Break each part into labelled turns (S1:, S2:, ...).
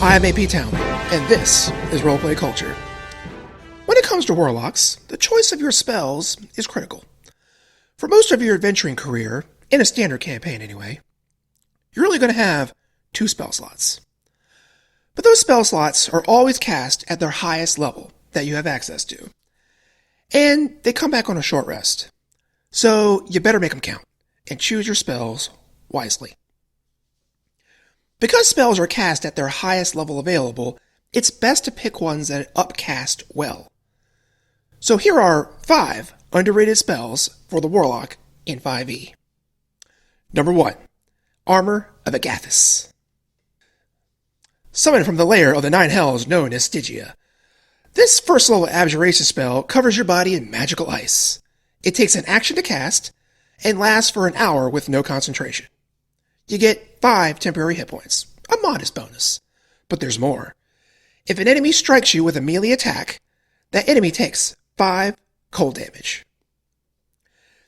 S1: I'm AP Townley, and this is Roleplay Culture. When it comes to Warlocks, the choice of your spells is critical. For most of your adventuring career, in a standard campaign anyway, you're only going to have 2 spell slots. But those spell slots are always cast at their highest level that you have access to. And they come back on a short rest. So you better make them count, and choose your spells wisely. Because spells are cast at their highest level available, it's best to pick ones that upcast well. So here are 5 underrated spells for the Warlock in 5e. Number 1. Armor of Agathys. Summoned from the lair of the 9 hells known as Stygia. This first level Aberration spell covers your body in magical ice. It takes an action to cast, and lasts for an hour with no concentration. You get 5 temporary hit points, a modest bonus. But there's more. If an enemy strikes you with a melee attack, that enemy takes 5 cold damage.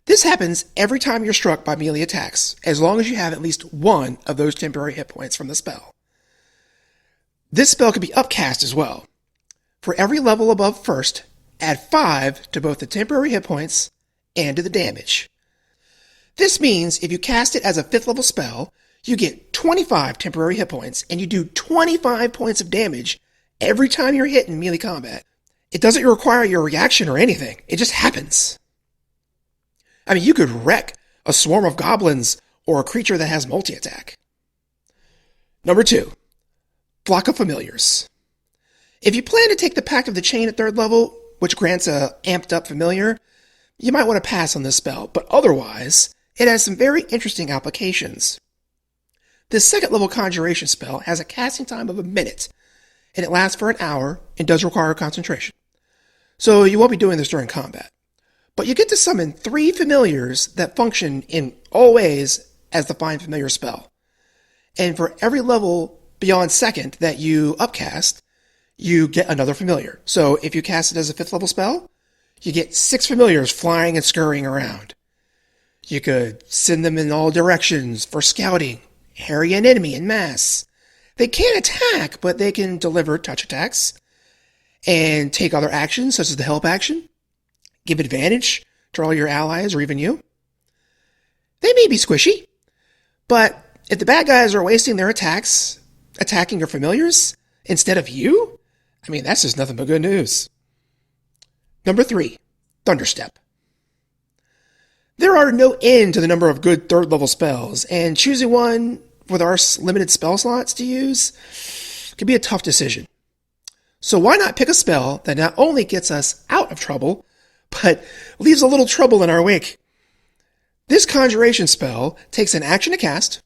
S1: This happens every time you're struck by melee attacks, as long as you have at least 1 of those temporary hit points from the spell. This spell can be upcast as well. For every level above first, add 5 to both the temporary hit points and to the damage. This means if you cast it as a 5th level spell, you get 25 temporary hit points, and you do 25 points of damage every time you're hit in melee combat. It doesn't require your reaction or anything. It just happens. I mean, you could wreck a swarm of goblins or a creature that has multi-attack. Number 2. Flock of Familiars. If you plan to take the Pact of the Chain at 3rd level, which grants a amped up familiar, you might want to pass on this spell, but otherwise, it has some very interesting applications. This 2nd level conjuration spell has a casting time of a minute, and it lasts for an hour and does require concentration. So you won't be doing this during combat. But you get to summon 3 familiars that function in all ways as the Find Familiar spell. And for every level beyond 2nd that you upcast, you get another familiar. So if you cast it as a 5th level spell, you get 6 familiars flying and scurrying around. You could send them in all directions for scouting, harry an enemy en masse. They can't attack, but they can deliver touch attacks and take other actions, such as the help action, give advantage to all your allies or even you. They may be squishy, but if the bad guys are wasting their attacks attacking your familiars instead of you, I mean, that's just nothing but good news. Number 3, Thunderstep. There are no end to the number of good 3rd level spells, and choosing one with our limited spell slots to use can be a tough decision. So why not pick a spell that not only gets us out of trouble, but leaves a little trouble in our wake? This conjuration spell takes an action to cast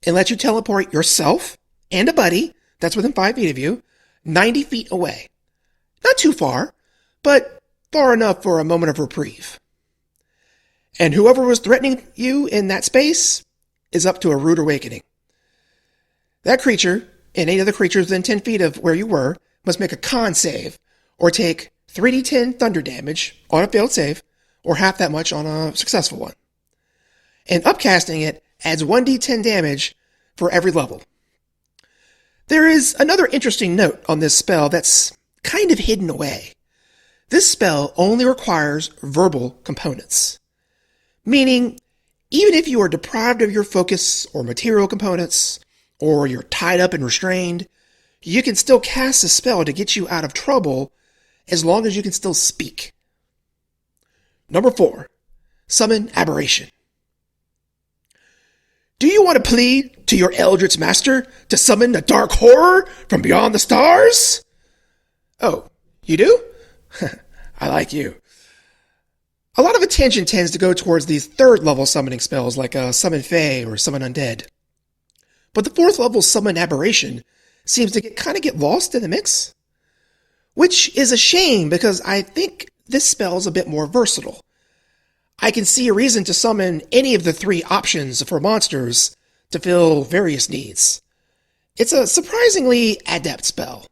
S1: and lets you teleport yourself and a buddy that's within 5 feet of you 90 feet away. Not too far, but far enough for a moment of reprieve. And whoever was threatening you in that space is up to a rude awakening. That creature, and any other creatures within 10 feet of where you were, must make a con save, or take 3d10 thunder damage on a failed save, or half that much on a successful one. And upcasting it adds 1d10 damage for every level. There is another interesting note on this spell that's kind of hidden away. This spell only requires verbal components. Meaning, even if you are deprived of your focus or material components, or you're tied up and restrained, you can still cast a spell to get you out of trouble as long as you can still speak. Number 4, Summon Aberration. Do you want to plead to your Eldritch Master to summon a dark horror from beyond the stars? Oh, you do? I like you. A lot of attention tends to go towards these 3rd level summoning spells like Summon Fae or Summon Undead. But the 4th level Summon Aberration seems to get lost in the mix. Which is a shame because I think this spell is a bit more versatile. I can see a reason to summon any of the 3 options for monsters to fill various needs. It's a surprisingly adept spell.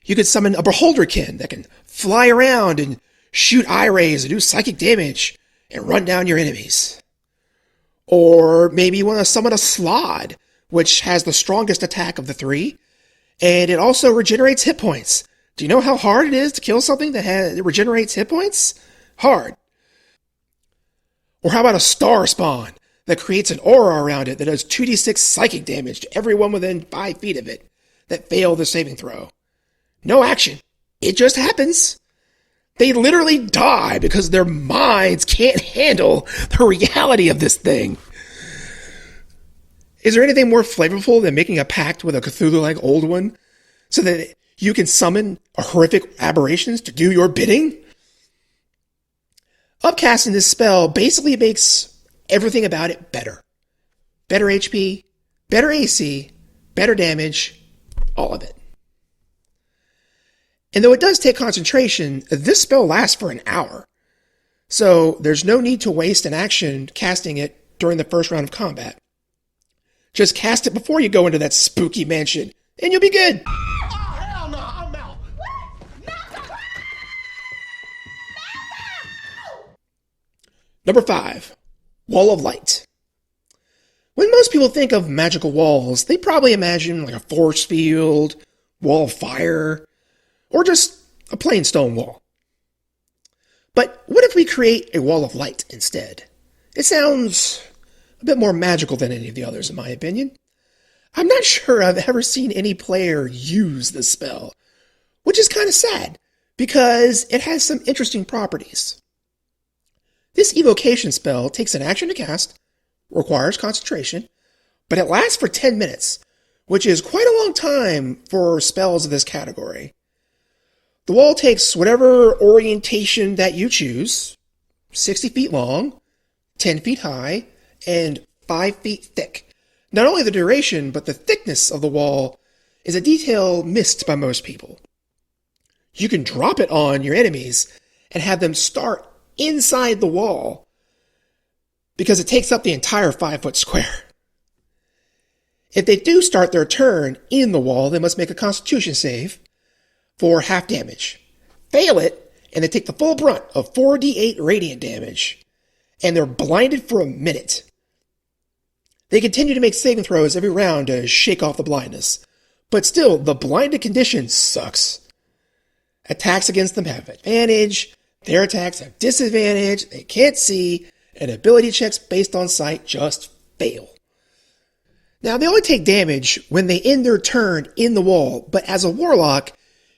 S1: You could summon a Beholderkin that can fly around and shoot eye rays and do psychic damage and run down your enemies. Or maybe you want to summon a Slod which has the strongest attack of the three, and it also regenerates hit points. Do you know how hard it is to kill something that regenerates hit points? Hard. Or how about a star spawn that creates an aura around it that does 2d6 psychic damage to everyone within 5 feet of it that failed the saving throw? No action. It just happens. They literally die because their minds can't handle the reality of this thing. Is there anything more flavorful than making a pact with a Cthulhu-like old one so that you can summon horrific aberrations to do your bidding? Upcasting this spell basically makes everything about it better. Better HP, better AC, better damage, all of it. And though it does take concentration, this spell lasts for an hour. So there's no need to waste an action casting it during the first round of combat. Just cast it before you go into that spooky mansion, and you'll be good.
S2: Oh, hell no, I'm out.
S1: Number 5, Wall of Light. When most people think of magical walls, they probably imagine like a force field, wall of fire, or just a plain stone wall. But what if we create a wall of light instead? It sounds a bit more magical than any of the others, in my opinion. I'm not sure I've ever seen any player use this spell, which is kind of sad, because it has some interesting properties. This evocation spell takes an action to cast, requires concentration, but it lasts for 10 minutes, which is quite a long time for spells of this category. The wall takes whatever orientation that you choose, 60 feet long, 10 feet high, and 5 feet thick. Not only the duration, but the thickness of the wall is a detail missed by most people. You can drop it on your enemies and have them start inside the wall because it takes up the entire 5-foot square. If they do start their turn in the wall, they must make a Constitution save for half damage. Fail it, and they take the full brunt of 4d8 radiant damage, and they're blinded for a minute. They continue to make saving throws every round to shake off the blindness, but still, the blinded condition sucks. Attacks against them have advantage, their attacks have disadvantage, they can't see, and ability checks based on sight just fail. Now, they only take damage when they end their turn in the wall, but as a Warlock,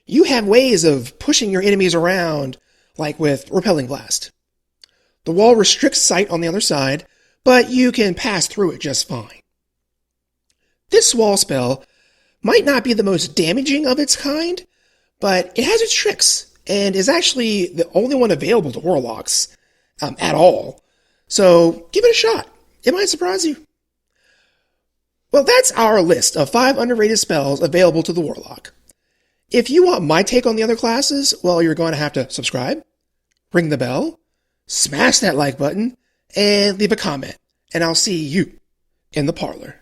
S1: you have ways of pushing your enemies around, like with Repelling Blast. The wall restricts sight on the other side, but you can pass through it just fine. This wall spell might not be the most damaging of its kind, but it has its tricks, and is actually the only one available to Warlocks at all. So give it a shot. It might surprise you. Well, that's our list of 5 underrated spells available to the Warlock. If you want my take on the other classes, well, you're going to have to subscribe, ring the bell, smash that like button, and leave a comment. And I'll see you in the parlor.